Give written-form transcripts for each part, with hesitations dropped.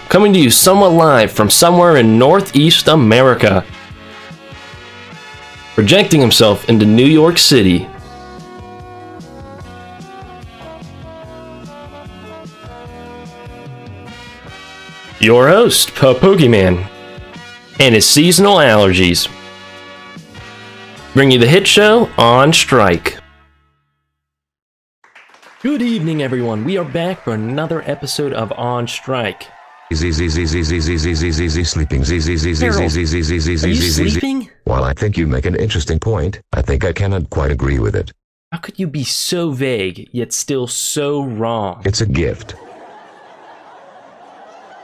coming to you somewhat live from somewhere in Northeast America. Projecting himself into New York City. Your host, Pokemon, and his seasonal allergies. Bring you the hit show, On Strike. Good evening, everyone. We are back for another episode of On Strike. Sleeping. Are you sleeping? While I think you make an interesting point, I think I cannot quite agree with it. How could you be so vague, yet still so wrong? It's a gift.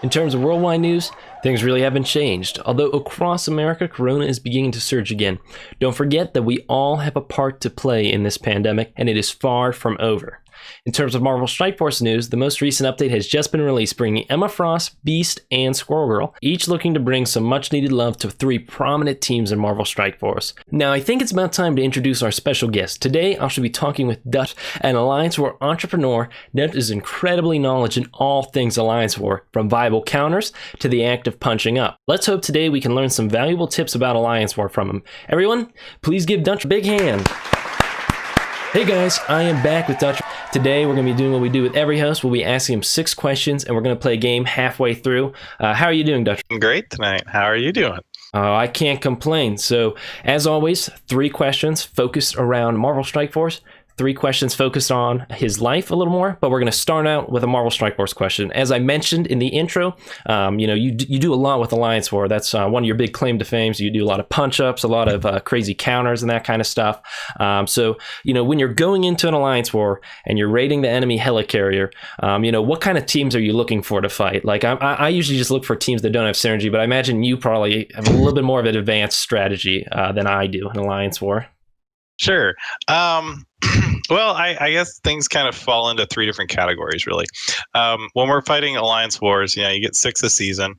In terms of worldwide news, things really haven't changed. Although across America, Corona is beginning to surge again. Don't forget that we all have a part to play in this pandemic, and it is far from over. In terms of Marvel Strike Force news, the most recent update has just been released, bringing Emma Frost, Beast, and Squirrel Girl, each looking to bring some much-needed love to three prominent teams in Marvel Strike Force. Now, I think it's about time to introduce our special guest. Today, I shall be talking with Dutch, an Alliance War entrepreneur. Dutch is incredibly knowledgeable in all things Alliance War, from viable counters to the act of punching up. Let's hope today we can learn some valuable tips about Alliance War from him. Everyone, please give Dutch a big hand. Hey guys, I am back with Dutch. Today we're going to be doing what we do with every host. We'll be asking him 6 questions and we're going to play a game halfway through. How are you doing, Dutch? I'm great tonight. How are you doing? I can't complain. So, as always, 3 questions focused around Marvel Strike Force. 3 questions focused on his life a little more, but we're going to start out with a Marvel Strike Force question. As I mentioned in the intro, you do a lot with Alliance War. That's one of your big claim to fame. So you do a lot of punch-ups, a lot of crazy counters and that kind of stuff. So when you're going into an Alliance War and you're raiding the enemy helicarrier, what kind of teams are you looking for to fight? Like I usually just look for teams that don't have synergy, but I imagine you probably have a little bit more of an advanced strategy than I do in Alliance War. Sure. Well, I guess things kind of fall into 3 different categories, really. When we're fighting Alliance Wars, you get 6 a season,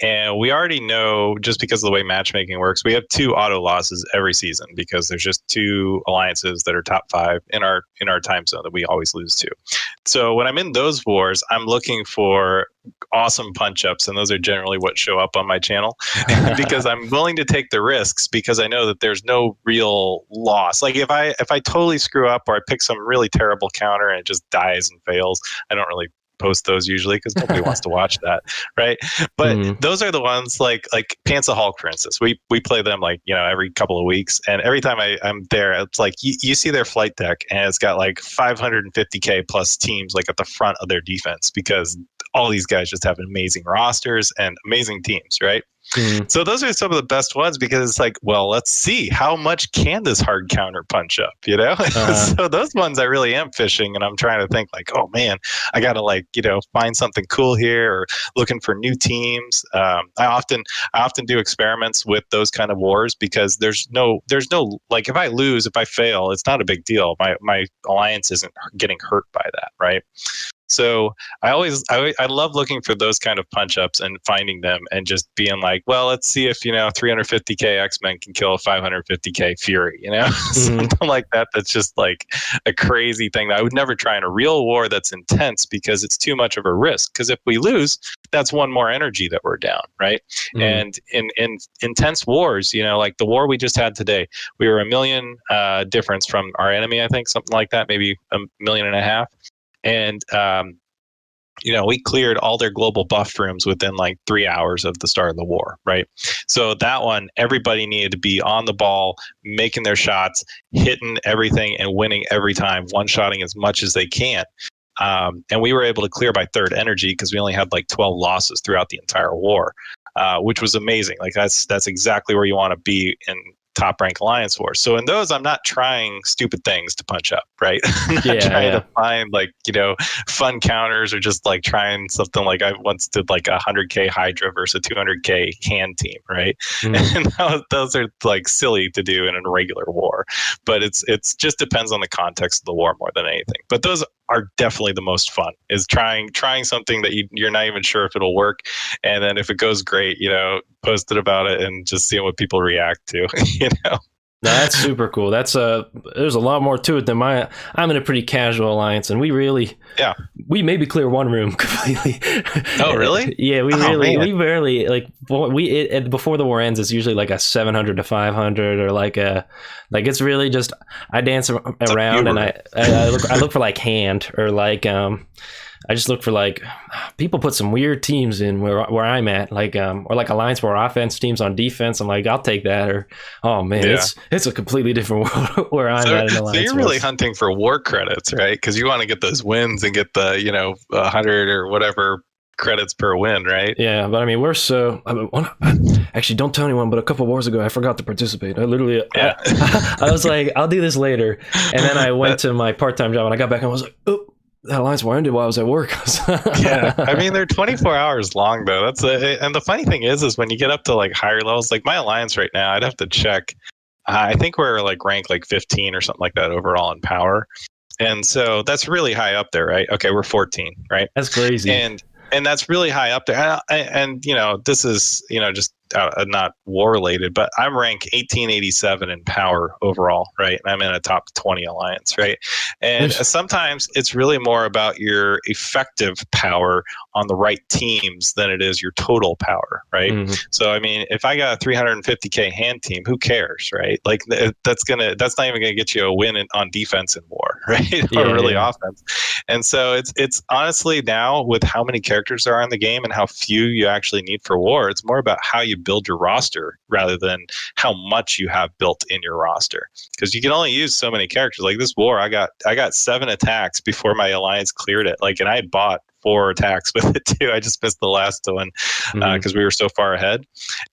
and we already know, just because of the way matchmaking works, we have 2 auto losses every season because there's just 2 alliances that are top 5 in our time zone that we always lose to. So when I'm in those wars, I'm looking for awesome punch-ups, and those are generally what show up on my channel because I'm willing to take the risks because I know that there's no real loss. Like if I totally screw up or I pick some really terrible counter and it just dies and fails, I don't really post those usually because nobody wants to watch that, right? But those are the ones like Pants of Hulk, for instance. We play them every couple of weeks, and every time I'm there, it's like you see their flight deck and it's got like 550k plus teams like at the front of their defense because all these guys just have amazing rosters and amazing teams, right? So those are some of the best ones because it's like, well, let's see how much can this hard counter punch up, So those ones I really am fishing, and I'm trying to think like, oh man, I gotta find something cool here, or looking for new teams. I often do experiments with those kind of wars because there's no like if I fail, it's not a big deal. My alliance isn't getting hurt by that, right? So I love looking for those kind of punch ups and finding them and just being like, well, let's see if 350k X-Men can kill a 550k Fury, something like that. That's just like a crazy thing that I would never try in a real war that's intense because it's too much of a risk. Because if we lose, that's one more energy that we're down, right? And in intense wars, like the war we just had today, we were 1 million difference from our enemy, I think, something like that, maybe 1.5 million. And, we cleared all their global buff rooms within like 3 hours of the start of the war, right? So that one, everybody needed to be on the ball, making their shots, hitting everything and winning every time, one-shotting as much as they can. And we were able to clear by third energy because we only had like 12 losses throughout the entire war, which was amazing. Like that's exactly where you want to be in top rank Alliance Wars. So in those, I'm not trying stupid things to punch up, right? I'm not trying to find fun counters or just like trying something like I once did like 100k Hydra versus a 200k hand team, right? And those are like silly to do in a regular war, but it's just depends on the context of the war more than anything. But those are definitely the most fun, is trying something that you're not even sure if it'll work, and then if it goes great, post it about it and just seeing what people react to. No, that's super cool. That's there's a lot more to it than my. I'm in a pretty casual alliance, and Yeah. we maybe clear one room completely. Oh, really? Yeah, Oh, man. we barely like before the war ends. It's usually like a 700 to 500, or like it's really just I dance It's a few around and rooms. I look for like hand or like I just look for like people put some weird teams in where I'm at, like or like alliance war offense teams on defense. I'm like, I'll take that. Or oh man, Yeah. it's a completely different world where I'm at in So alliance you're really wars. hunting for war credits, right? Because you want to get those wins and get the 100 or whatever credits per win, right? Yeah, but I mean, we're so. Actually, don't tell anyone. But a couple wars ago, I forgot to participate. I literally, Yeah. I was like, I'll do this later, and then I went to my part-time job, and I got back, and I was like, oh, that alliance war ended while I was at work. Yeah, I mean they're 24 hours long though. And the funny thing is when you get up to like higher levels, like my alliance right now, I'd have to check. I think we're like ranked like 15 or something like that overall in power, and so that's really high up there, right? Okay, we're 14, right? That's crazy. And that's really high up there. And this is just not war related, but I'm ranked 1887 in power overall, right? And I'm in a top 20 alliance, right? And sometimes it's really more about your effective power on the right teams than it is your total power, right? Mm-hmm. So I mean, if I got a 350k hand team, who cares, right? Like that's not even gonna get you a win on defense in war, right? Or really offense. And so it's honestly now with how many characters there are in the game and how few you actually need for war, it's more about how you build your roster rather than how much you have built in your roster. Because you can only use so many characters. Like this war, I got 7 attacks before my alliance cleared it. Like, and I bought 4 attacks with it too. I just missed the last one because we were so far ahead.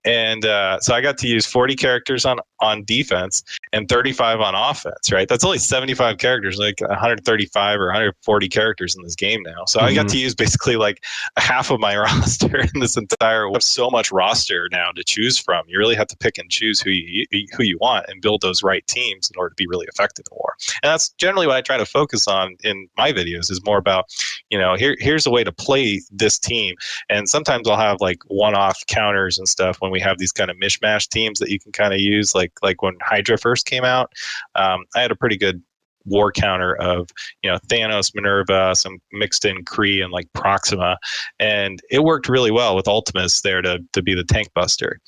And so I got to use 40 characters on defense and 35 on offense, right? That's only 75 characters, like 135 or 140 characters in this game now. So I got to use basically like half of my roster in this entire. We have so much roster now to choose from. You really have to pick and choose who you want and build those right teams in order to be really effective in war. And that's generally what I try to focus on in my videos is more about, here's a way to play this team. And sometimes I'll have like one-off counters and stuff when we have these kind of mishmash teams that you can kind of use. Like when Hydra first came out, I had a pretty good war counter of Thanos, Minerva, some mixed in Kree and like Proxima, and it worked really well with Ultimus there to be the tank buster.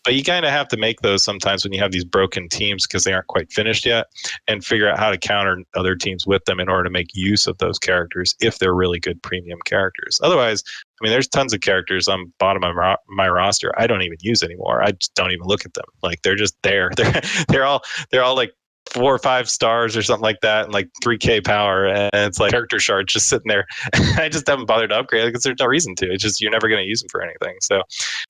But you kind of have to make those sometimes when you have these broken teams because they aren't quite finished yet, and figure out how to counter other teams with them in order to make use of those characters if they're really good premium characters. Otherwise, I mean, there's tons of characters on bottom of my roster I don't even use anymore. I just don't even look at them. Like they're just there. They're all like 4 or 5 stars or something like that, and like 3k power, and it's like character shards just sitting there. I just haven't bothered to upgrade because there's no reason to. It's just you're never going to use them for anything. So,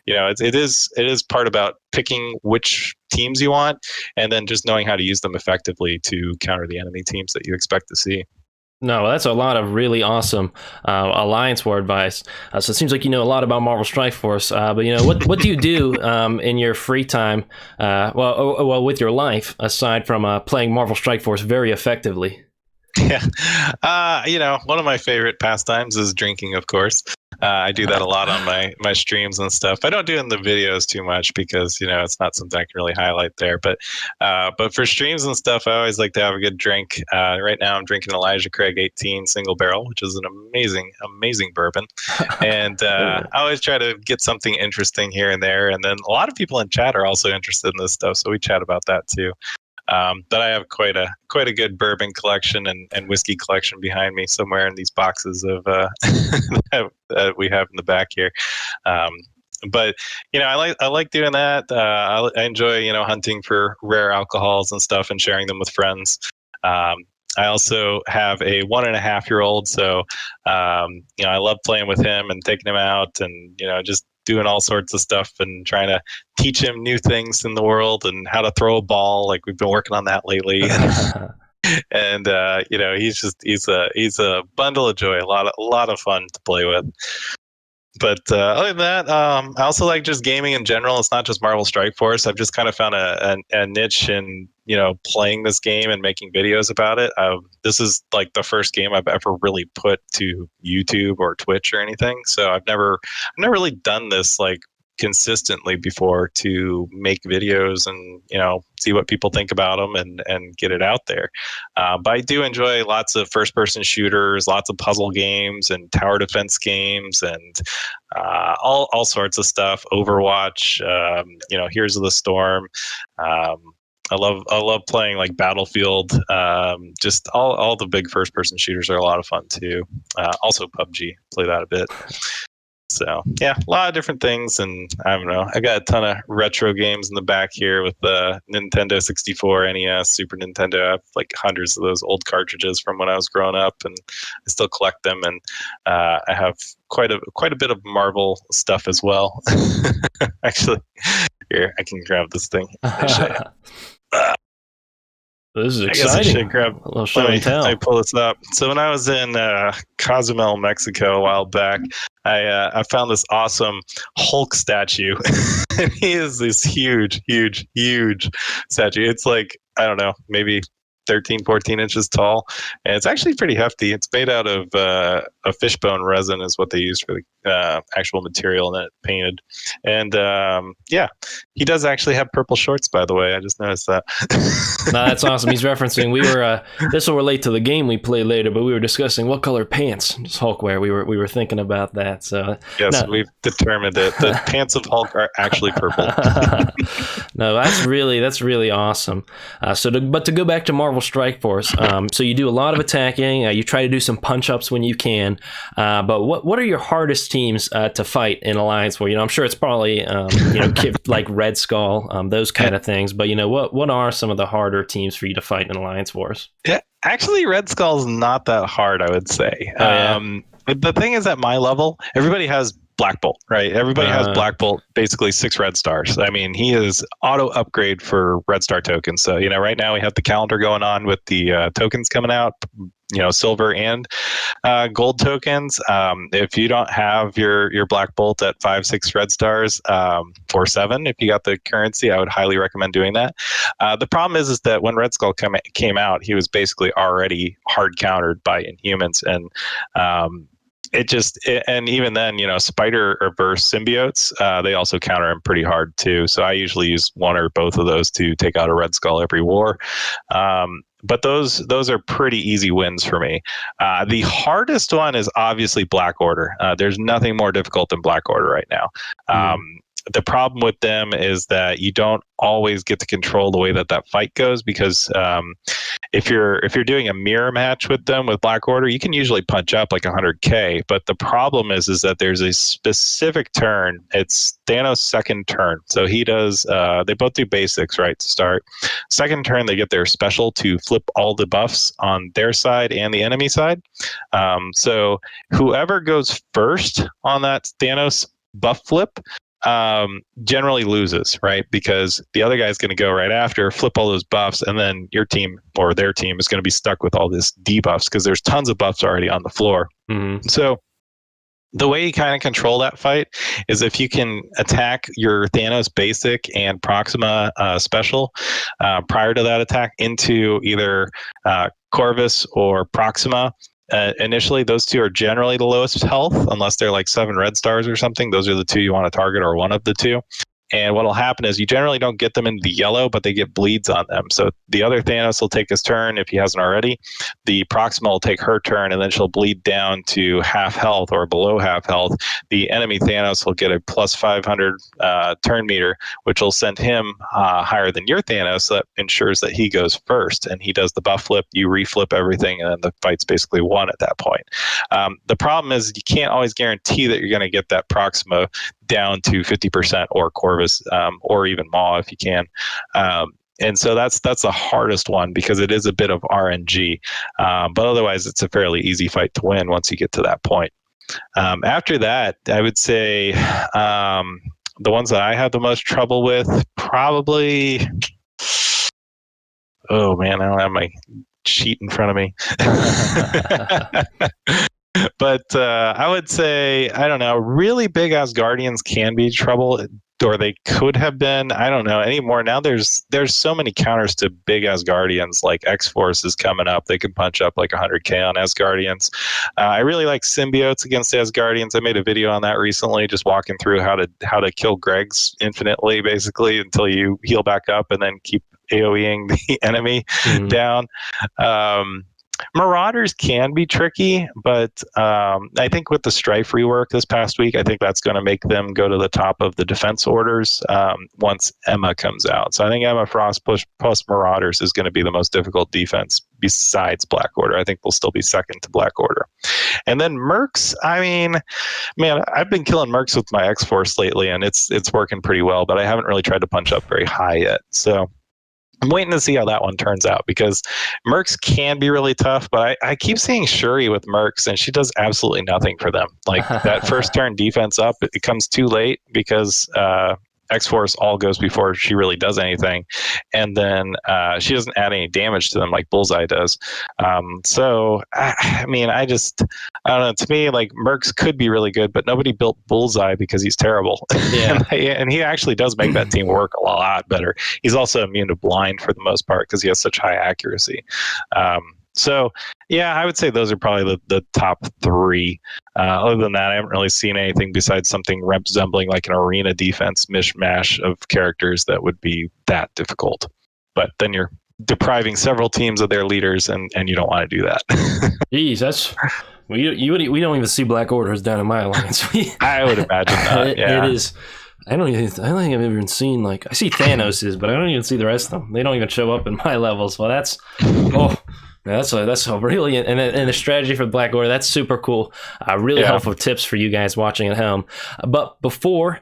it is part about picking which teams you want, and then just knowing how to use them effectively to counter the enemy teams that you expect to see. No, that's a lot of really awesome alliance war advice. So it seems like you know a lot about Marvel Strike Force. But what do you do in your free time? Well, with your life aside from playing Marvel Strike Force very effectively. Yeah, one of my favorite pastimes is drinking, of course. I do that a lot on my streams and stuff. I don't do it in the videos too much because it's not something I can really highlight there. But for streams and stuff, I always like to have a good drink. Right now, I'm drinking Elijah Craig 18 single barrel, which is an amazing bourbon. And I always try to get something interesting here and there. And then a lot of people in chat are also interested in this stuff, so we chat about that too. But I have quite a good bourbon collection and whiskey collection behind me somewhere in these boxes of that we have in the back here. But I like doing that. I enjoy hunting for rare alcohols and stuff and sharing them with friends. I also have a 1.5-year-old, so I love playing with him and taking him out and just doing all sorts of stuff and trying to teach him new things in the world and how to throw a ball. Like we've been working on that lately. And he's a bundle of joy, a lot of fun to play with. But other than that, I also like just gaming in general. It's not just Marvel Strike Force. I've just kind of found a niche in playing this game and making videos about it. This is like the first game I've ever really put to YouTube or Twitch or anything. So I've never really done this like consistently before to make videos and see what people think about them and get it out there. But I do enjoy lots of first-person shooters, lots of puzzle games and tower defense games, and all sorts of stuff. Overwatch, Heroes of the Storm. I love playing like Battlefield. Just all the big first person shooters are a lot of fun too. Also PUBG, play that a bit. So yeah, a lot of different things, and I don't know. I got a ton of retro games in the back here with the Nintendo 64, NES, Super Nintendo. I have like hundreds of those old cartridges from when I was growing up, and I still collect them. And I have quite a bit of Marvel stuff as well. Actually, here I can grab this thing. This is exciting. I guess I should grab a little show and tell. Let me pull this up. So when I was in Cozumel, Mexico, a while back, I found this awesome Hulk statue. And he is this huge statue. It's like, I don't know, maybe 13, 14 inches tall. And it's actually pretty hefty. It's made out of a fishbone resin is what they use for the actual material, and then it painted. And he does actually have purple shorts, by the way. I just noticed that. No, that's awesome. He's referencing, we were, this will relate to the game we play later, but we were discussing what color pants does Hulk wear. We were thinking about that. So yes, we've determined that the pants of Hulk are actually purple. No, that's really awesome. But to go back to Marvel Strike Force, so you do a lot of attacking. You try to do some punch ups when you can. But what are your hardest teams to fight in Alliance War? I'm sure it's probably like Red Skull, those kind of things. But what are some of the harder teams for you to fight in Alliance Wars? Yeah, actually, Red Skull's not that hard, I would say. But the thing is, at my level, everybody has Black Bolt, right? Everybody has Black Bolt, basically 6 red stars. I mean, he is auto upgrade for red star tokens. So, right now we have the calendar going on with the tokens coming out, silver and gold tokens. If you don't have your Black Bolt at 5, 6 red stars, or 7, if you got the currency, I would highly recommend doing that. The problem is that when Red Skull came out, he was basically already hard countered by Inhumans, and and even then, Spider or Verse symbiotes, they also counter him pretty hard too. So I usually use one or both of those to take out a Red Skull every war. But those are pretty easy wins for me. The hardest one is obviously Black Order. There's nothing more difficult than Black Order right now. The problem with them is that you don't always get to control the way that fight goes, because if you're doing a mirror match with them with Black Order, you can usually punch up like 100k. But the problem is that there's a specific turn. It's Thanos' second turn. So he does. They both do basics, right, to start. Second turn, they get their special to flip all the buffs on their side and the enemy side. So whoever goes first on that Thanos buff flip generally loses, right? Because the other guy's going to go right after, flip all those buffs, and then your team or their team is going to be stuck with all this debuffs because there's tons of buffs already on the floor. Mm-hmm. So the way you kind of control that fight is if you can attack your Thanos basic and Proxima special prior to that attack into either Corvus or Proxima. Initially, those two are generally the lowest health, unless they're like 7 red stars or something. Those are the two you want to target, or one of the two. And what will happen is you generally don't get them into the yellow, but they get bleeds on them. So the other Thanos will take his turn if he hasn't already. The Proxima will take her turn, and then she'll bleed down to half health or below half health. The enemy Thanos will get a plus 500 turn meter, which will send him higher than your Thanos. So that ensures that he goes first, and he does the buff flip. You reflip everything, and then the fight's basically won at that point. The problem is you can't always guarantee that you're going to get that Proxima down to 50% or Corvus, or even Maw if you can. And so that's the hardest one, because it is a bit of RNG. But otherwise, it's a fairly easy fight to win once you get to that point. After that, I would say the ones that I have the most trouble with, probably... Oh, man, I don't have my sheet in front of me. But I would say, I don't know, really big Asgardians can be trouble. or they could have been. I don't know anymore. Now there's so many counters to big Asgardians, like X-Force is coming up. They can punch up like 100k on Asgardians. I really like symbiotes against Asgardians. I made a video on that recently, just walking through how to kill Gregs infinitely, basically, until you heal back up and then keep AoEing the enemy down. Marauders can be tricky, but I think with the Strife rework this past week, I think that's going to make them go to the top of the defense orders once Emma comes out. So I think Emma Frost plus Marauders is going to be the most difficult defense besides Black Order. I think they'll still be second to Black Order. And then Mercs, I mean, man, I've been killing Mercs with my X-Force lately, and it's working pretty well, but I haven't really tried to punch up very high yet. So I'm waiting to see how that one turns out, because Mercs can be really tough, but I keep seeing Shuri with Mercs, and she does absolutely nothing for them. Like that first turn defense up, it comes too late because X-Force all goes before she really does anything. And then she doesn't add any damage to them like Bullseye does. So, I mean, I don't know. To me, like, Mercs could be really good, but nobody built Bullseye because he's terrible. Yeah. and he actually does make that team work a lot better. He's also immune to blind for the most part because he has such high accuracy. So, yeah, I would say those are probably the top three. Other than that, I haven't really seen anything besides something resembling like an arena defense mishmash of characters that would be that difficult. But then you're depriving several teams of their leaders, and you don't want to do that. Jeez, that's... we don't even see Black Orders down in my alliance. I would imagine that, yeah. It is... I don't think I've ever seen, like... I see Thanos's, but I don't even see the rest of them. They don't even show up in my levels. Well, that's... Oh... That's a really, and the strategy for the Black Order, that's super cool. Really helpful tips for you guys watching at home. But before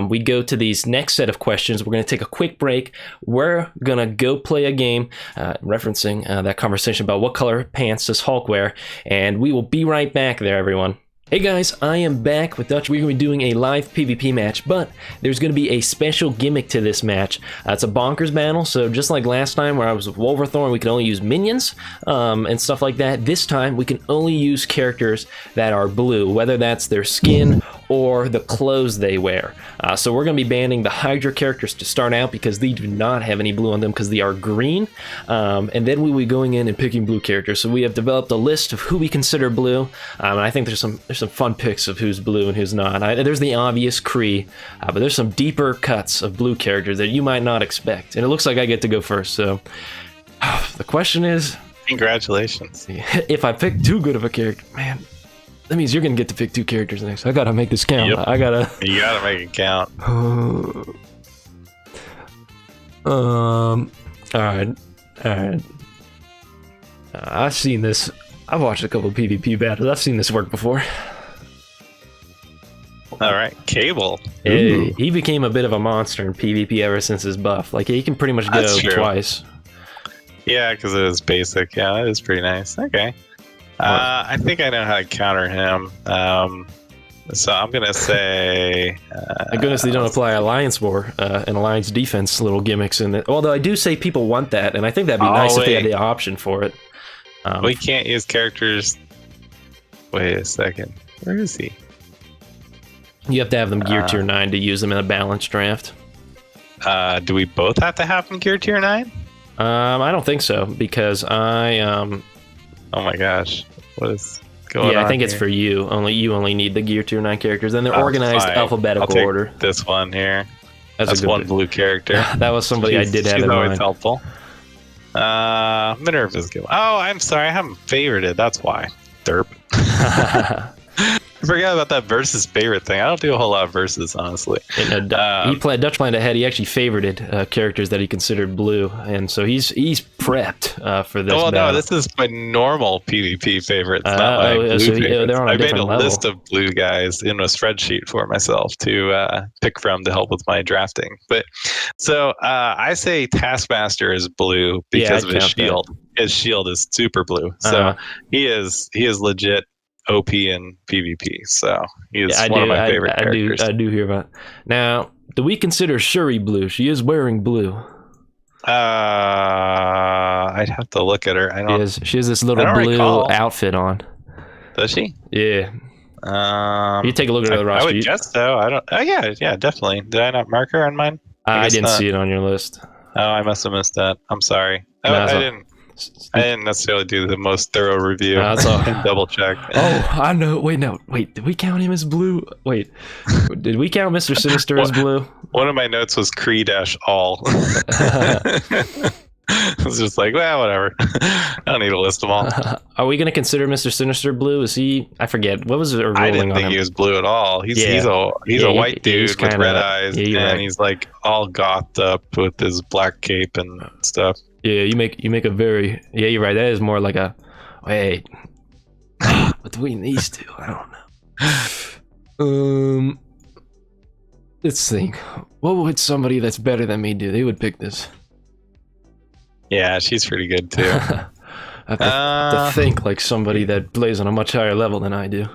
we go to these next set of questions, we're going to take a quick break. We're going to go play a game referencing that conversation about what color pants does Hulk wear, and we will be right back there, everyone. Hey guys, I am back with Dutch. We're going to be doing a live PvP match, but there's going to be a special gimmick to this match. It's a bonkers battle, so just like last time where I was with Wolverthorn, we could only use minions and stuff like that. This time, we can only use characters that are blue, whether that's their skin or the clothes they wear. So we're going to be banning the Hydra characters to start out because they do not have any blue on them because they are green. And then we will be going in and picking blue characters. So we have developed a list of who we consider blue. And I think there's some fun picks of who's blue and who's not. There's the obvious Kree, but there's some deeper cuts of blue characters that you might not expect. And it looks like I get to go first. So the question is... Congratulations. If I pick too good of a character, man... That means you're gonna get to pick two characters next. I gotta make this count. Yep. You gotta make it count. All right. I've seen this. I've watched a couple of PvP battles. I've seen this work before. All right, Cable. He became a bit of a monster in PvP ever since his buff. Like he can pretty much go twice. Yeah, because it is basic. Yeah, it is pretty nice. Okay. I think I know how to counter him. So I'm going to say... Thank goodness they don't apply Alliance War and Alliance Defense little gimmicks in it. Although I do say people want that, and I think that'd be nice if they had the option for it. We can't use characters... Wait a second. Where is he? You have to have them gear tier 9 to use them in a balanced draft. Do we both have to have them gear tier 9? I don't think so, because I... Oh my gosh, what is going on? Yeah, I think it's for you. You only need the gear tier 9 characters, and they're organized alphabetical order. This one here. That's one blue character. That was somebody I did have in mind. She's always helpful. Minerva's good. Oh, I'm sorry, I haven't favorited. That's why. Derp. I forgot about that versus favorite thing. I don't do a whole lot of versus, honestly. Dutch planned ahead. He actually favorited characters that he considered blue, and so he's prepped for this. Oh no, this is my normal PvP favorites, not my blue favorites. I made a list of blue guys in a spreadsheet for myself to pick from to help with my drafting. But so I say Taskmaster is blue because of his shield. That. His shield is super blue, so he is legit OP in PvP, so he's one of my favorite characters. I do hear about it. Now, do we consider Shuri blue? She is wearing blue. I'd have to look at her. She has this little blue outfit on. Does she? Yeah. You take a look at the roster. I would guess so. I don't. Oh yeah, definitely. Did I not mark her on mine? I didn't see it on your list. Oh, I must have missed that. I'm sorry. I didn't necessarily do the most thorough review. That's all. And double check. Oh, I know. Wait, no. Wait, did we count him as blue? Wait, did we count Mr. Sinister as blue? One of my notes was Cree-all. I was just like, well, whatever. I don't need to list them all. Are we going to consider Mr. Sinister blue? Is he? I forget. What was it? I didn't think he was blue at all. He's a white dude with red eyes, and he's like all gothed up with his black cape and stuff. Yeah, you make a very you're right. That is more like a wait. Between these two, I don't know. Let's think. What would somebody that's better than me do? They would pick this. Yeah, she's pretty good too. I have to think like somebody that plays on a much higher level than I do.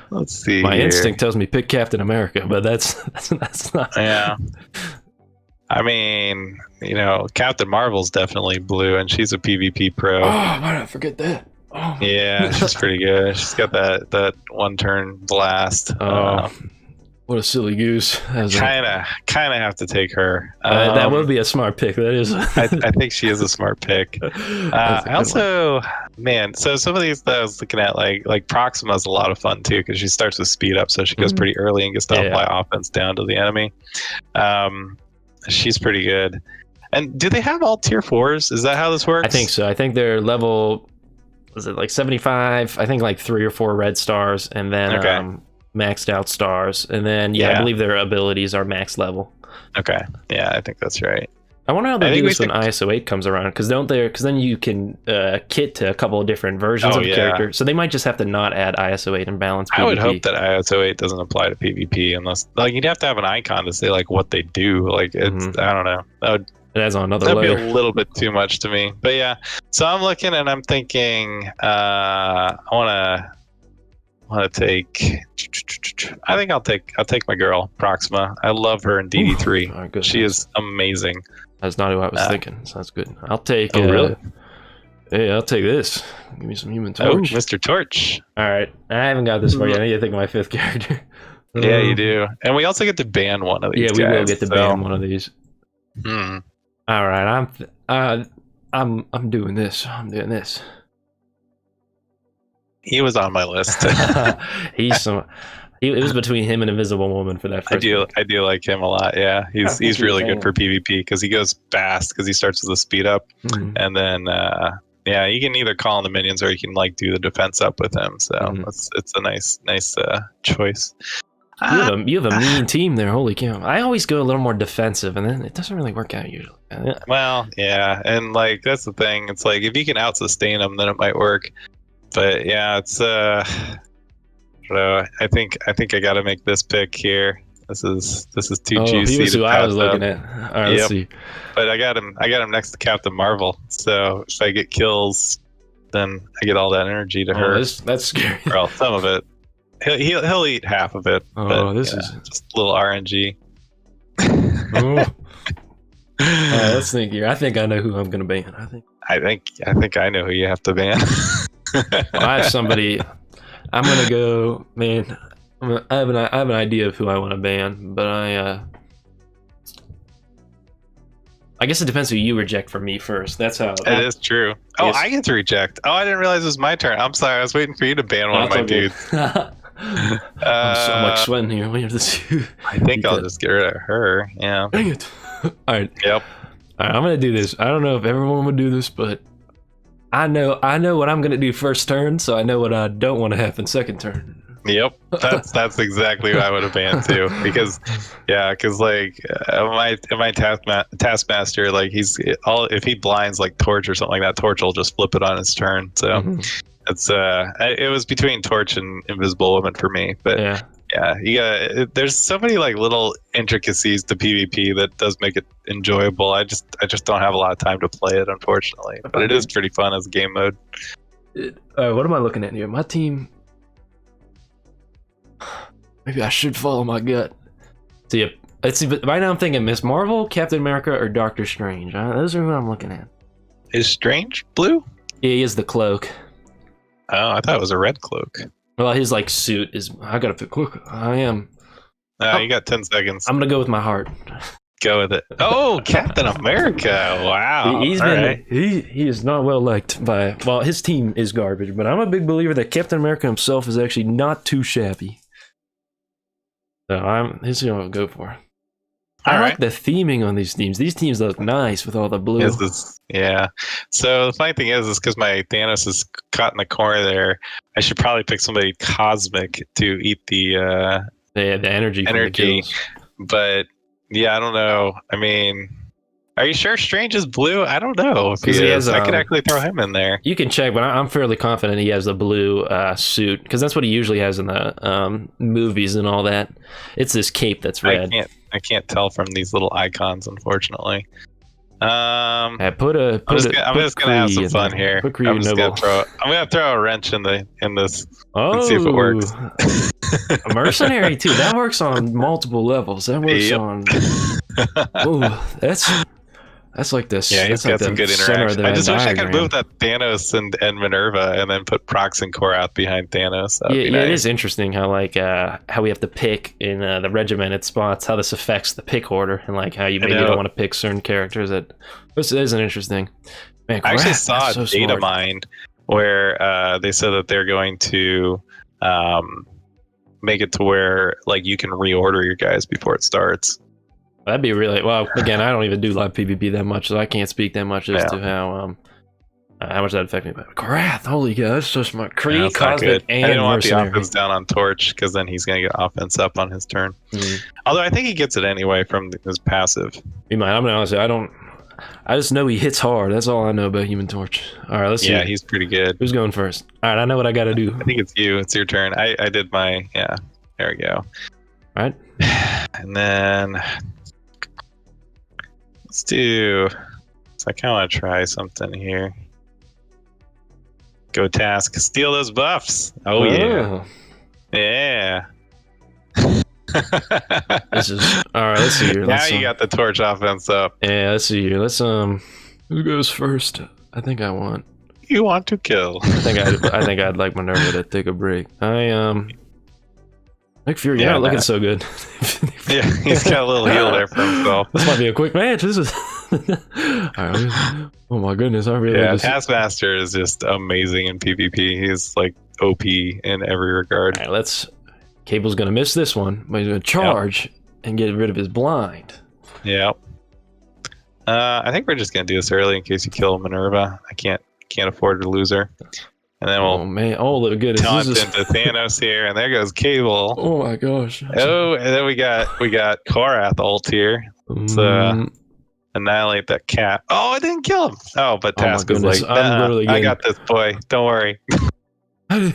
Let's see. My instinct tells me pick Captain America, but that's not. Yeah. I mean, Captain Marvel's definitely blue, and she's a PvP pro. Oh, why did I forget that? Oh. Yeah, she's pretty good. She's got that one turn blast. What a silly goose. Kind of have to take her. That would be a smart pick. That is. I think she is a smart pick. I also, man, so some of these that I was looking at, like Proxima's a lot of fun too, because she starts with speed up, so she goes pretty early and gets to apply offense down to the enemy. She's pretty good. And do they have all tier 4s? Is that how this works? I think so. I think they're level, was it like 75? I think like 3 or 4 red stars, and then maxed out stars, and then I believe their abilities are max level. Okay. Yeah, I think that's right. I wonder how they do this when ISO 8 comes around, because then you can kit to a couple of different versions of the character, so they might just have to not add ISO 8 and balance PvP. I would hope that ISO 8 doesn't apply to PvP unless you'd have to have an icon to say what they do. It's I don't know. That's on another layer. That'd be a little bit too much to me. But yeah, so I'm looking and I'm thinking I want to take. I think I'll take my girl Proxima. I love her in DD3. She is amazing. That's not who I was thinking. So that's good. I'll take. Really? Hey, I'll take this. Give me some Human Torch. Oh, Mr. Torch. All right, I haven't got this far yet. I need to think of my 5th character. Yeah, you do. And we also get to ban one of these. Yeah, we will get to ban one of these. Hmm. All right, I'm doing this. I'm doing this. He was on my list. It was between him and Invisible Woman for that first I do like him a lot. Yeah, he's really good for PvP because he goes fast because he starts with a speed up, and then you can either call on the minions or you can do the defense up with him. So it's a nice choice. You have a mean team there. Holy cow! I always go a little more defensive, and then it doesn't really work out usually. Well, yeah, and that's the thing. It's if you can out sustain them, then it might work. But yeah, it's I don't know. I think I got to make this pick here. This is too juicy. He was who I was looking at. All right, let's see. But I got him next to Captain Marvel. So if I get kills, then I get all that energy to her. That's scary. Well, some of it. He'll eat half of it. Oh, this is just a little RNG. Let's think here. I think I know who I'm gonna ban. I think I know who you have to ban. I have somebody. I'm gonna go, man. I have an idea of who I want to ban, but I guess it depends who you reject from me first. That's how it is true. Oh, I get to reject. Oh, I didn't realize it was my turn. I'm sorry. I was waiting for you to ban one of my dudes. I'm so much sweating here. I think I'll just get rid of her. Yeah. Dang it. All right. Yep. All right, I'm gonna do this. I don't know if everyone would do this, but I know what I'm gonna do first turn, so I know what I don't want to happen second turn. Yep, that's exactly what I would have banned too. Because my taskmaster, if he blinds Torch or something like that, Torch will just flip it on his turn. So it's it was between Torch and Invisible Woman for me, but there's so many little intricacies to PvP that does make it enjoyable. I just don't have a lot of time to play it, unfortunately, but it is pretty fun as a game mode. What am I looking at here? My team. Maybe I should follow my gut. See, right now I'm thinking Miss Marvel, Captain America, or Doctor Strange. Those are who I'm looking at. Is Strange blue? Yeah, he is the cloak. Oh, I thought it was a red cloak. Well, his like suit is. I gotta pick. Quick, I am. You got 10 seconds. I'm gonna go with my heart. Go with it. Oh, Captain America! Wow. He's All been. right. He is not well liked by. Well, his team is garbage, but I'm a big believer that Captain America himself is actually not too shabby. So he's gonna go for. I like the theming on these teams. These teams look nice with all the blue. Yeah. So the funny thing is because my Thanos is caught in the corner there, I should probably pick somebody cosmic to eat the energy. From the kills. But yeah, I don't know. I mean, are you sure Strange is blue? I don't know if he is. I could actually throw him in there. You can check, but I'm fairly confident he has the blue suit because that's what he usually has in the movies and all that. It's this cape that's red. I can't tell from these little icons, unfortunately. I'm just gonna have some fun here. I'm gonna throw a wrench in this and see if it works. A mercenary too. That works on multiple levels. That works on. Oh, that's like this. Yeah, he's got some good interaction. I just wish I could move that Thanos and Minerva and then put Prox and Korath behind Thanos. Yeah, nice. It is interesting how how we have to pick in the regimented spots, how this affects the pick order, and like how you maybe don't want to pick certain characters. This isn't interesting. Man, I actually saw a data mine where they said that they're going to make it to where like you can reorder your guys before it starts. That'd be really well. Again, I don't even do live PvP that much, so I can't speak that much as to how much that affect me. But Korath, holy god, that's so smart. Kree, Cosmic, and I didn't want the Mercenary. offense down on Torch because then he's gonna get offense up on his turn. Although I think he gets it anyway from his passive. He might. I'm honest. I just know he hits hard. That's all I know about Human Torch. All right, let's see. Yeah, he's pretty good. Who's going first? All right, I know what I got to do. I think it's you. It's your turn. I did my There we go. All right, and then. Let's do. So I kind of want to try something here. Go task. Steal those buffs. Oh. Yeah. Yeah. This is all right. Let's see here. Now you got the Torch offense up. Yeah. Let's see here. Let's who goes first? I think I want. You want to kill? I think I'd like Minerva to take a break. Nick Fury, you're not looking so good. Yeah, he's got a little heal there for himself. This might be a quick match. This is. Oh my goodness, I really. Yeah, Taskmaster is just amazing in PvP. He's like OP in every regard. All right, Cable's gonna miss this one, but he's gonna charge and get rid of his blind. Yep. I think we're just gonna do this early in case you kill Minerva. I can't afford to lose her. And then we'll look good. Taunt into Thanos here, and there goes Cable. Oh my gosh! Oh, and then we got Korath ult here. Let's annihilate that cat. Oh, I didn't kill him. Oh, but Task was like, I got this, boy. Don't worry. You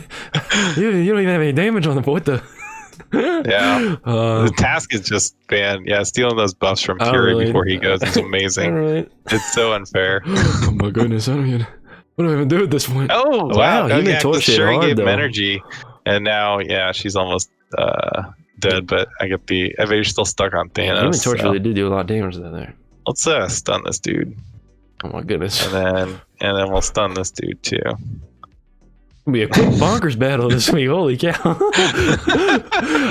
don't even have any damage on the what the. Yeah, the Task is just stealing those buffs from Fury before he goes is amazing. Right. It's so unfair. Oh my goodness! What do I even do at this point? Oh, wow. Human Torch sure hard, gave him though. energy. And now, she's almost dead, but you're still stuck on Thanos. Human Torch really did do a lot of damage there. Let's stun this dude. Oh my goodness. And then we'll stun this dude too. It'll be a quick bonkers battle this week. Holy cow.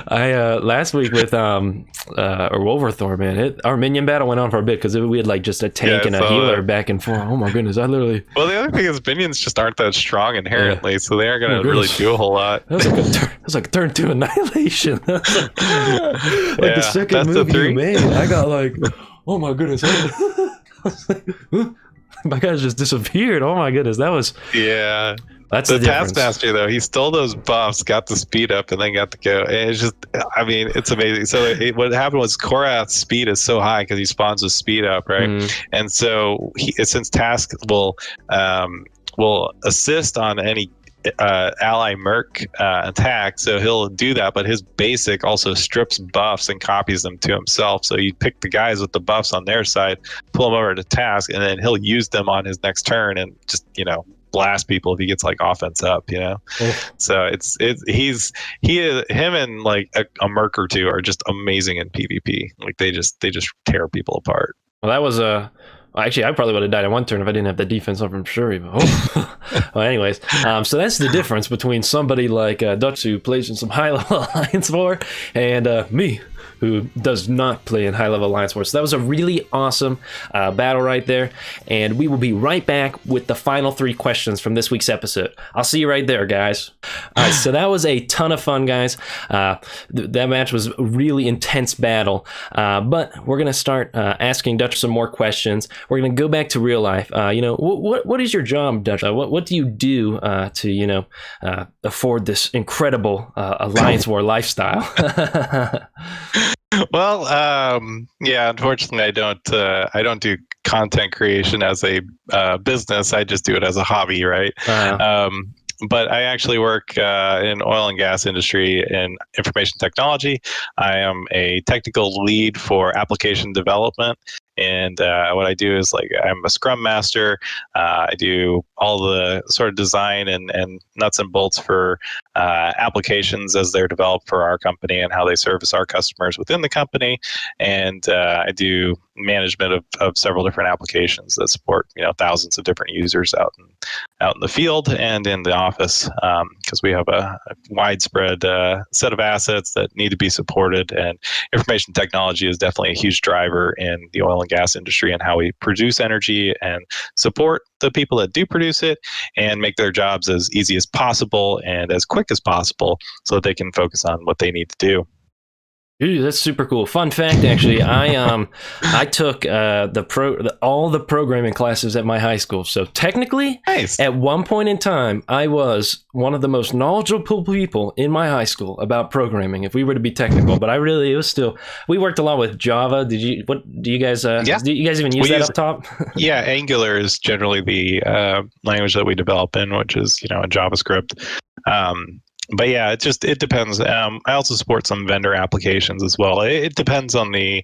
I last week with Wolverthor, man, our minion battle went on for a bit because we had like just a tank and a healer back and forth. Oh my goodness, I literally. Well, the other thing is minions just aren't that strong inherently, so they aren't going to really do a whole lot. That was like a turn 2 annihilation. The second move you made, I got like, oh my goodness. My guy just disappeared. Oh my goodness, that was. Yeah. That's the difference. Taskmaster, though, he stole those buffs, got the speed up, and then got to go. And it's just, it's amazing. So what happened was Korath's speed is so high because he spawns with speed up, right? And so since Task will assist on any ally merc attack, so he'll do that, but his basic also strips buffs and copies them to himself. So you pick the guys with the buffs on their side, pull them over to Task, and then he'll use them on his next turn and just, blast people if he gets like offense up, So him and like a merc or two are just amazing in PvP. Like they just tear people apart. Well, that was Actually, I probably would have died in one turn if I didn't have the defense on from Shuri. But, well, anyways, so that's the difference between somebody like Dutch who plays in some high-level Alliance War and me, who does not play in high-level Alliance War. So that was a really awesome battle right there. And we will be right back with the final 3 questions from this week's episode. I'll see you right there, guys. All right, so that was a ton of fun, guys. That match was a really intense battle. But we're going to start asking Dutch some more questions. We're going to go back to real life. What is your job, Dutch? What do you do to, afford this incredible Alliance War lifestyle? Well, yeah, unfortunately, I don't do content creation as a business. I just do it as a hobby, right? But I actually work in oil and gas industry in information technology. I am a technical lead for application development. And what I do is I'm a Scrum Master. I do all the sort of design and nuts and bolts for applications as they're developed for our company and how they service our customers within the company. And I do management of several different applications that support thousands of different users out in the field and in the office, because we have a widespread set of assets that need to be supported. And information technology is definitely a huge driver in the oil and gas industry and how we produce energy and support the people that do produce it and make their jobs as easy as possible and as quick as possible so that they can focus on what they need to do. Ooh, that's super cool. Fun fact, actually, I took all the programming classes at my high school. So technically, nice. At one point in time, I was one of the most knowledgeable people in my high school about programming. If we were to be technical, but we worked a lot with Java. Do you guys? Yeah. Do you guys even use that up top? Yeah, Angular is generally the language that we develop in, which is a JavaScript. But yeah, it depends. I also support some vendor applications as well. It depends on the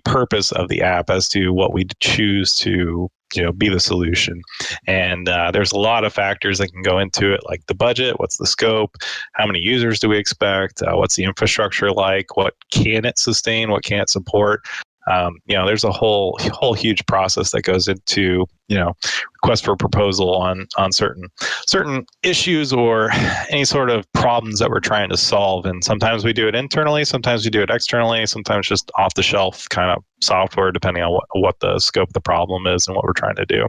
purpose of the app as to what we choose to be the solution. And there's a lot of factors that can go into it, like the budget, what's the scope, how many users do we expect, what's the infrastructure like, what can it sustain, what can it support. There's a whole huge process that goes into request for proposal on certain issues or any sort of problems that we're trying to solve. And sometimes we do it internally, sometimes we do it externally, sometimes just off the shelf kind of software, depending on what the scope of the problem is and what we're trying to do.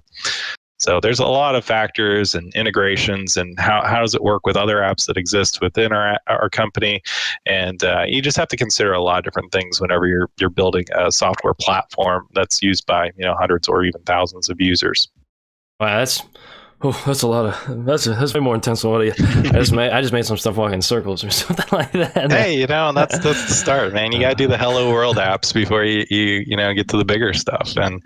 So there's a lot of factors and integrations and how does it work with other apps that exist within our company. And you just have to consider a lot of different things whenever you're building a software platform that's used by hundreds or even thousands of users. Wow, that's a lot of that's way more intense than what I just made some stuff walk in circles or something like that. Hey, that's the start, man. You got to do the Hello World apps before you get to the bigger stuff. And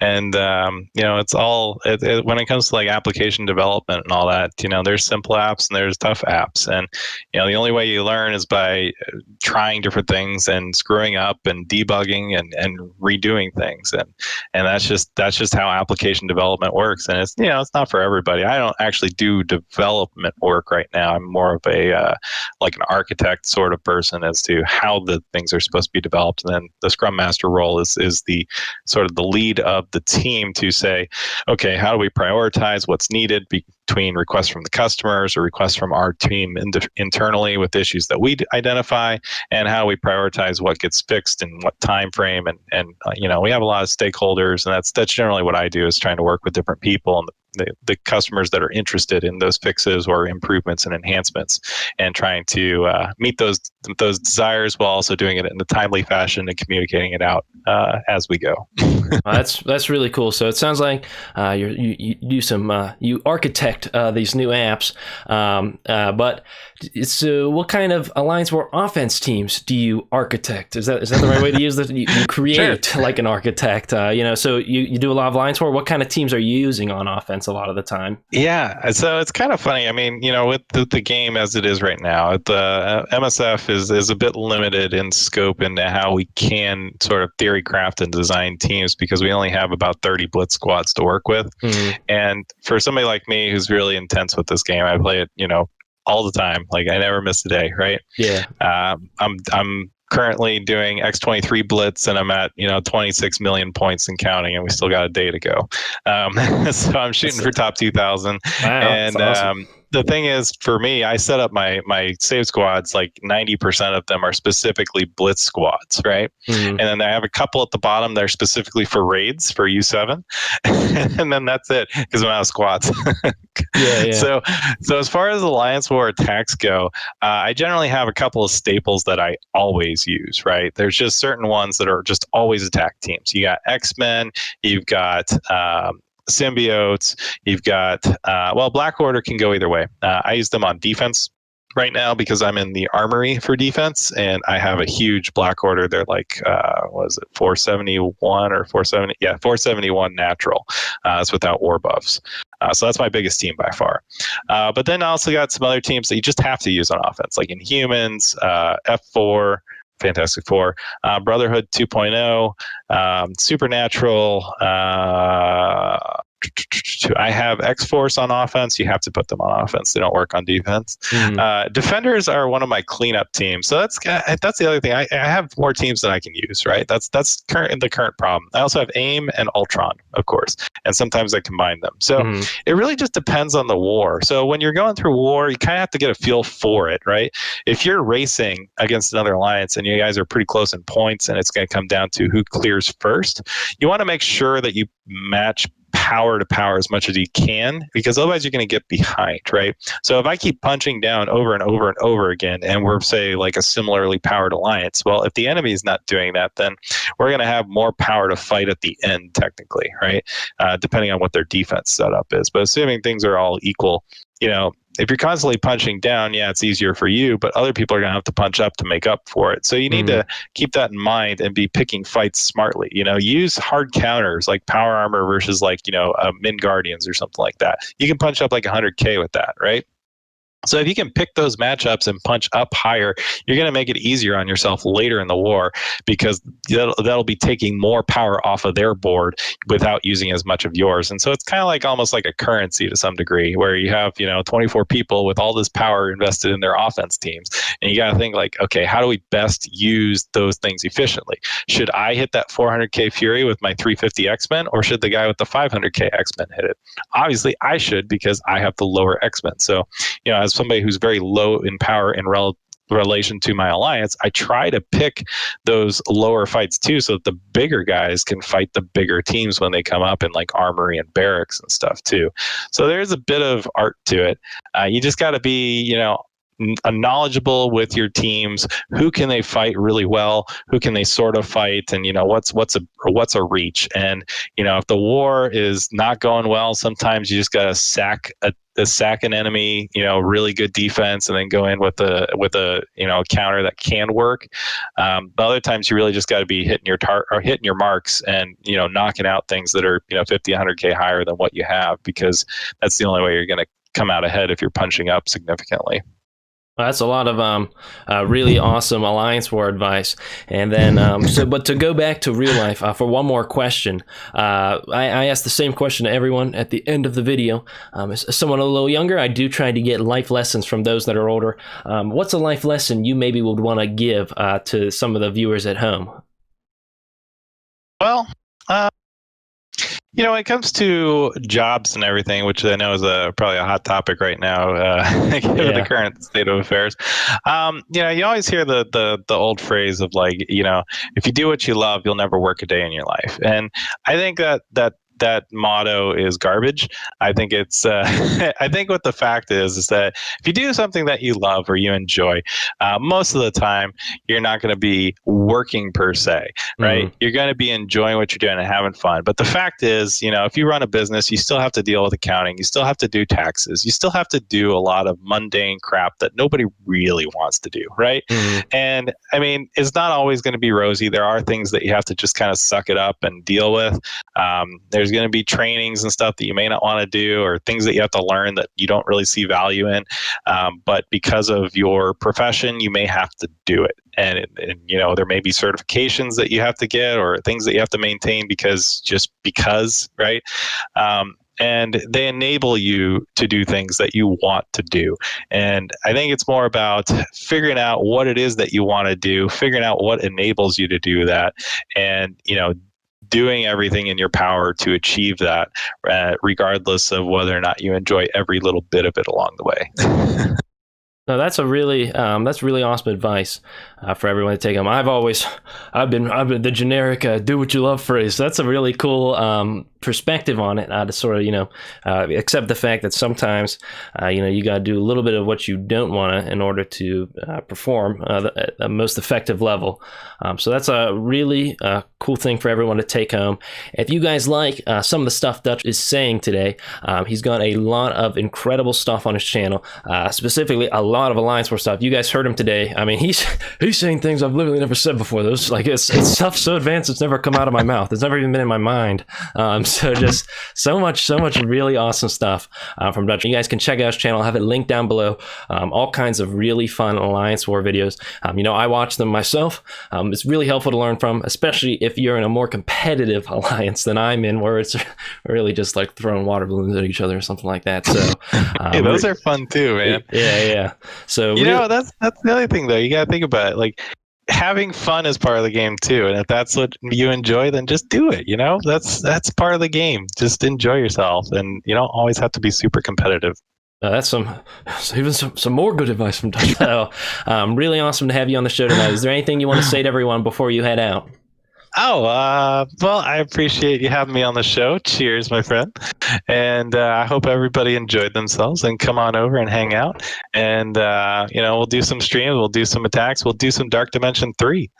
it's all when it comes to like application development and all that. There's simple apps and there's tough apps, and the only way you learn is by trying different things and screwing up and debugging and redoing things. And that's just how application development works. And it's not for everybody. I don't actually do development work right now. I'm more of an architect sort of person as to how the things are supposed to be developed. And then the Scrum Master role is the sort of the lead of the team to say, okay, how do we prioritize what's needed between requests from the customers or requests from our team internally with issues that we identify, and how we prioritize what gets fixed in what time frame. And we have a lot of stakeholders, and that's generally what I do, is trying to work with different people and the customers that are interested in those fixes or improvements and enhancements, and trying to meet those desires while also doing it in a timely fashion and communicating it out as we go. That's really cool. So it sounds like you do some you architect these new apps, but what kind of Alliance War offense teams do you architect? Is that the right way to use that? You create sure. Like an architect, so you do a lot of Alliance War. What kind of teams are you using on offense a lot of the time? Yeah, so it's kind of funny. I mean, with the game as it is right now, the MSF is a bit limited in scope into how we can sort of theory craft and design teams, because we only have about 30 blitz squads to work with. Mm-hmm. And for somebody like me who's really intense with this game, I play it, all the time. Like, I never miss a day, right? Yeah. I'm currently doing X-23 Blitz, and I'm at 26 million points and counting, and we still got a day to go. So I'm shooting for top 2,000. Wow, And that's awesome. the thing is, for me, I set up my save squads, like 90% of them are specifically blitz squads, right? Mhm. And then I have a couple at the bottom that are specifically for raids for U7. And then that's it, because I'm out of squads. Yeah. So as far as Alliance War attacks go, I generally have a couple of staples that I always use, right? There's just certain ones that are just always attack teams. You got X-Men, you've got symbiotes, you've got, Black Order can go either way. I use them on defense right now because I'm in the armory for defense, and I have a huge Black Order. They're like, what is it, 471 or 470? Yeah, 471 natural. It's without war buffs. So that's my biggest team by far. But then I also got some other teams that you just have to use on offense, like Inhumans, F4, Fantastic Four, Brotherhood 2.0, Supernatural. I have X-Force on offense. You have to put them on offense. They don't work on defense. Mhm. Defenders are one of my cleanup teams. So that's the other thing. I have more teams than I can use, right? That's the current problem. I also have AIM and Ultron, of course, and sometimes I combine them. So Mhm. it really just depends on the war. So when you're going through war, you kind of have to get a feel for it, right? If you're racing against another alliance and you guys are pretty close in points, and it's going to come down to who clears first, you want to make sure that you match power to power as much as you can, because otherwise you're going to get behind, right? So if I keep punching down over and over and over again, and we're, say, like a similarly powered alliance, well, if the enemy is not doing that, then we're going to have more power to fight at the end, technically, right? Depending on what their defense setup is. But assuming things are all equal, if you're constantly punching down, yeah, it's easier for you, but other people are going to have to punch up to make up for it. So you need to keep that in mind and be picking fights smartly. Use hard counters like power armor versus Min Guardians or something like that. You can punch up like 100K with that, right? So if you can pick those matchups and punch up higher, you're going to make it easier on yourself later in the war, because that'll be taking more power off of their board without using as much of yours. And so it's kind of like almost like a currency to some degree, where you have 24 people with all this power invested in their offense teams, and you got to think like, okay, how do we best use those things efficiently? Should I hit that 400K Fury with my 350 X-Men, or should the guy with the 500K X-Men hit it? Obviously, I should, because I have the lower X-Men. So as somebody who's very low in power in relation to my alliance, I try to pick those lower fights too, so that the bigger guys can fight the bigger teams when they come up in like armory and barracks and stuff too. So there's a bit of art to it. You just got to be, knowledgeable with your teams. Who can they fight really well? Who can they sort of fight? And what's a reach? And if the war is not going well, sometimes you just got to sack an enemy, really good defense, and then go in with a counter that can work. But other times you really just got to be hitting your marks and knocking out things that are 50, 100K higher than what you have, because that's the only way you're going to come out ahead if you're punching up significantly. Well, that's a lot of really awesome Alliance War advice. And then, but to go back to real life, for one more question, I asked the same question to everyone at the end of the video. As someone a little younger, I do try to get life lessons from those that are older. What's a life lesson you maybe would want to give to some of the viewers at home? Well, when it comes to jobs and everything, which I know is probably a hot topic right now, given the current state of affairs, you always hear the old phrase of like, if you do what you love, you'll never work a day in your life. And I think that motto is garbage. I think it's I think what the fact is that if you do something that you love or you enjoy, most of the time you're not going to be working per se, right? You're going to be enjoying what you're doing and having fun. But the fact is, if you run a business, you still have to deal with accounting, you still have to do taxes, you still have to do a lot of mundane crap that nobody really wants to do, right? And I mean, it's not always going to be rosy. There are things that you have to just kind of suck it up and deal with. There's going to be trainings and stuff that you may not want to do, or things that you have to learn that you don't really see value in. But because of your profession, you may have to do it. And there may be certifications that you have to get, or things that you have to maintain because, right? and they enable you to do things that you want to do. And I think it's more about figuring out what it is that you want to do, figuring out what enables you to do that, and doing everything in your power to achieve that, regardless of whether or not you enjoy every little bit of it along the way. No, that's really awesome advice for everyone to take home. I've been the generic "do what you love" phrase. That's a really cool perspective on it. To sort of accept the fact that sometimes you got to do a little bit of what you don't want to in order to perform at the most effective level. So that's a really cool thing for everyone to take home. If you guys like some of the stuff Dutch is saying today, he's got a lot of incredible stuff on his channel, specifically a lot of Alliance War stuff. You guys heard him today. I mean, he's saying things I've literally never said before. Those it's stuff so advanced it's never come out of my mouth. It's never even been in my mind. So just so much really awesome stuff from Dutch. You guys can check out his channel. I'll have it linked down below. All kinds of really fun Alliance War videos. I watch them myself. It's really helpful to learn from, especially if you're in a more competitive alliance than I'm in, where it's really just like throwing water balloons at each other or something like that. So hey, those are fun too, man. Yeah. So that's the other thing though. You gotta think about it. Like, having fun is part of the game too, and if that's what you enjoy, then just do it. That's part of the game. Just enjoy yourself, and you don't always have to be super competitive. That's even some more good advice from Dutch. So, really awesome to have you on the show tonight. Is there anything you want to say to everyone before you head out? Well, I appreciate you having me on the show. Cheers, my friend. And I hope everybody enjoyed themselves, and come on over and hang out. And, we'll do some streams, we'll do some attacks, we'll do some Dark Dimension 3.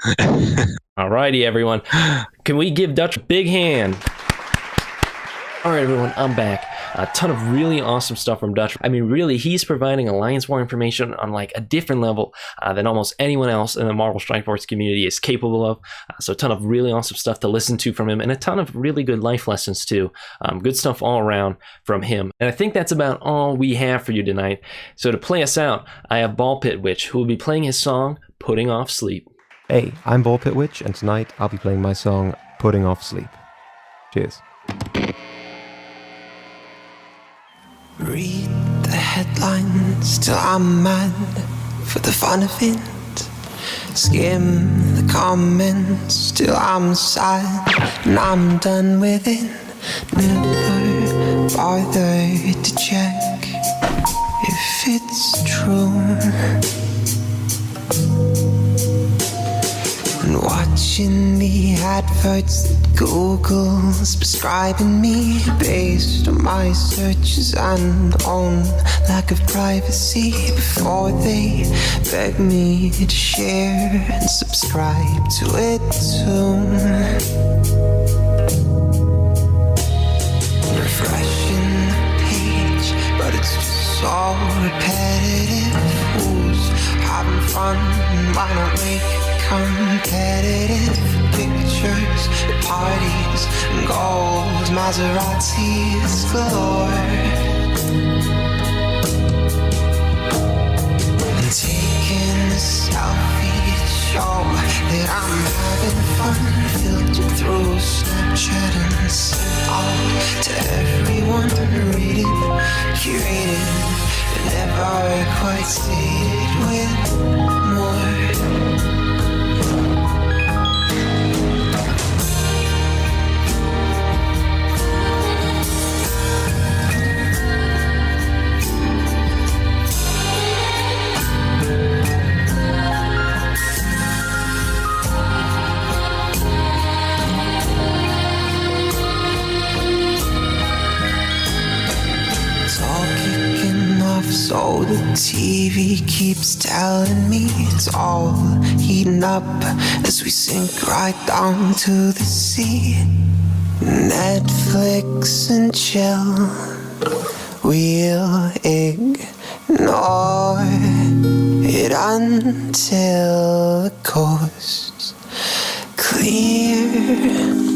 All righty, everyone. Can we give Dutch a big hand? All right, everyone, I'm back. A ton of really awesome stuff from Dutch. I mean, really, he's providing Alliance War information on like a different level than almost anyone else in the Marvel Strike Force community is capable of. So a ton of really awesome stuff to listen to from him, and a ton of really good life lessons too. Good stuff all around from him. And I think that's about all we have for you tonight. So to play us out, I have Ball Pit Witch, who will be playing his song, Putting Off Sleep. Hey, I'm Ball Pit Witch, and tonight I'll be playing my song, Putting Off Sleep. Cheers. Read the headlines till I'm mad for the fun of it. Skim the comments till I'm sad and I'm done with it. Never bother to check if it's true. And watching the adverts that Google's prescribing me based on my searches and on lack of privacy, before they beg me to share and subscribe to it too. Refreshing the page, but it's just so repetitive. Who's having fun? Why not make competitive pictures at parties and gold Maseratis galore, and taking a selfie to show that I'm having fun, filtered through Snapchat and sent all to everyone. Read it, curated, but never quite sated with more. So the TV keeps telling me it's all heating up as we sink right down to the sea. Netflix and chill, we'll ignore it until the coast's clear.